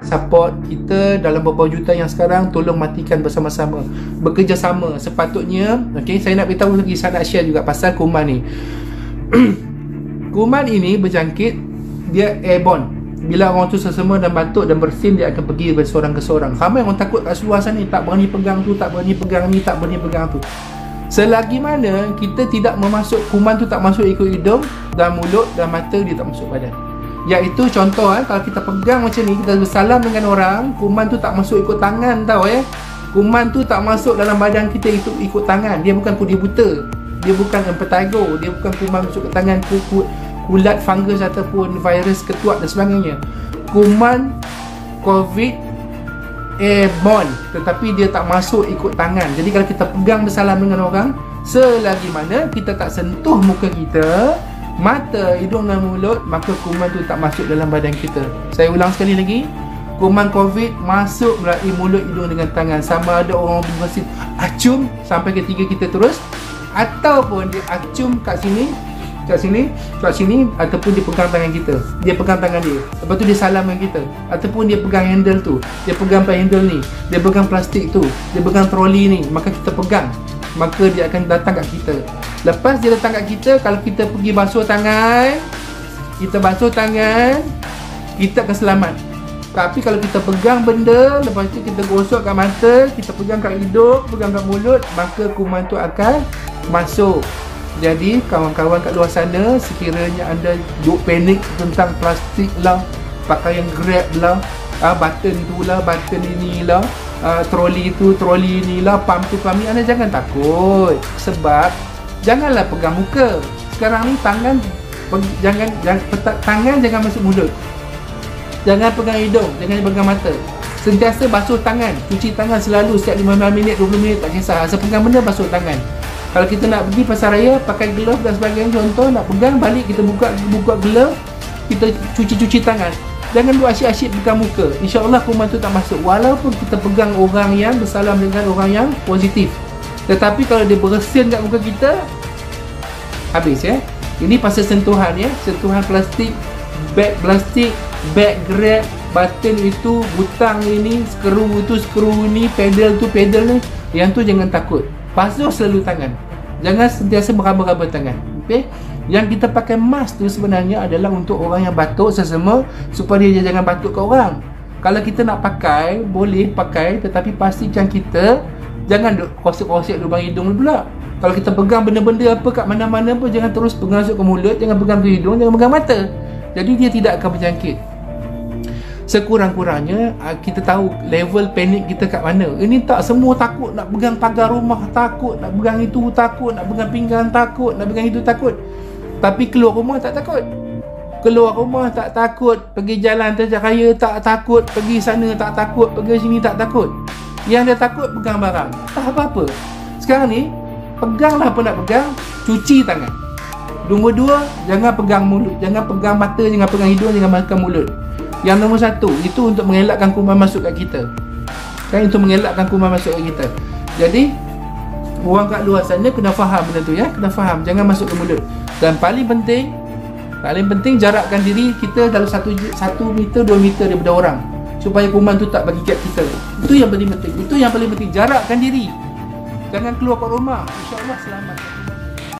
support kita dalam beberapa juta yang sekarang, tolong matikan bersama-sama, bekerjasama sepatutnya. Okey, saya nak beritahu lagi, saya nak share juga pasal kuman ni. Kuman ini berjangkit, dia airborne. Bila orang tu sesama dan batuk dan bersin, dia akan pergi dari seorang ke seorang. Ramai orang takut kat luar sana ni, tak berani pegang tu, tak berani pegang ni, tak berani pegang tu. Selagi mana kita tidak memasuk, kuman tu tak masuk ikut hidung dan mulut dan mata, dia tak masuk badan. Iaitu contoh kalau kita pegang macam ni, kita bersalam dengan orang, kuman tu tak masuk ikut tangan tau Kuman tu tak masuk dalam badan kita ikut tangan. Dia bukan pudi buta, dia bukan impetigo, dia bukan kuman masuk ke tangan, kulat fungus ataupun virus ketuak dan sebagainya. Kuman COVID airborne, tetapi dia tak masuk ikut tangan. Jadi kalau kita pegang bersalam dengan orang, selagi mana kita tak sentuh muka kita, mata, hidung dan mulut, maka kuman tu tak masuk dalam badan kita. Saya ulang sekali lagi, kuman COVID masuk melalui mulut, hidung dengan tangan. Sama ada orang bersin acum sampai ke tiga kita terus, ataupun dia acum kat sini, ataupun dia pegang tangan kita, dia pegang tangan dia, lepas tu dia salam dengan kita, ataupun dia pegang handle tu, dia pegang handle ni, dia pegang plastik tu, dia pegang troli ni, maka kita pegang, maka dia akan datang kat kita. Lepas dia datang kat kita, kalau kita pergi basuh tangan, kita akan selamat. Tapi kalau kita pegang benda, lepas tu kita gosok kat mata, kita pegang kat hidung, pegang kat mulut, maka kuman tu akan masuk. Jadi kawan-kawan kat luar sana, sekiranya anda duk panik tentang plastik lah, pakaian Grab lah, button tu lah, button inilah, troli tu, troli inilah, pump tu, pump ni, anda jangan takut. Sebab janganlah pegang muka. Sekarang ni tangan jangan masuk mulut, jangan pegang hidung, jangan pegang mata. Sentiasa basuh tangan, cuci tangan selalu setiap 15 minit, 20 minit, tak kisah. Asal pegang benda, basuh tangan. Kalau kita nak pergi pasar raya, pakai glove dan sebagainya, contoh nak pegang balik, kita buka glove, kita cuci tangan. Jangan buat asyik-asyik pegang muka. InsyaAllah kuman tu tak masuk, walaupun kita pegang orang yang bersalam dengan orang yang positif. Tetapi kalau dia bersin kat muka kita, habis Ini pasal sentuhan sentuhan plastik, beg Grab, button itu, butang ini, skru itu, skru ni, pedal tu, pedal ni, yang tu jangan takut. Basuh selalu tangan, jangan sentiasa meraba-raba tangan. Okey, yang kita pakai mask tu sebenarnya adalah untuk orang yang batuk sesama, supaya dia jangan batuk ke orang. Kalau kita nak pakai, boleh pakai, tetapi pastikan kita jangan duk kosek-kosek lubang hidung pula. Kalau kita pegang benda-benda apa kat mana-mana pun, jangan terus pegang masuk ke mulut, jangan pegang ke hidung, jangan pegang mata. Jadi dia tidak akan berjangkit. Sekurang-kurangnya kita tahu level panik kita kat mana. Ini tak semua takut nak pegang pagar rumah, takut nak pegang itu, takut nak pegang pinggang, takut nak pegang itu, takut. Tapi keluar rumah tak takut. Keluar rumah tak takut, pergi jalan terjak raya tak takut, pergi sana tak takut, pergi sini tak takut. Yang dia takut pegang barang, tak apa-apa. Sekarang ni peganglah apa nak pegang, cuci tangan. Nombor 2, jangan pegang mulut, jangan pegang mata, jangan pegang hidung, jangan pegang mulut. Yang nombor 1, itu untuk mengelakkan kuman masuk kat kita. Untuk mengelakkan kuman masuk kat kita. Jadi orang kat luar sana kena faham benda tu kena faham, jangan masuk ke mulut. Dan paling penting jarakkan diri kita dalam 1 meter, 2 meter daripada orang, supaya kuman tu tak bagi kat kita. Itu yang paling penting. Jarakkan diri. Jangan keluar kat rumah. InsyaAllah selamat.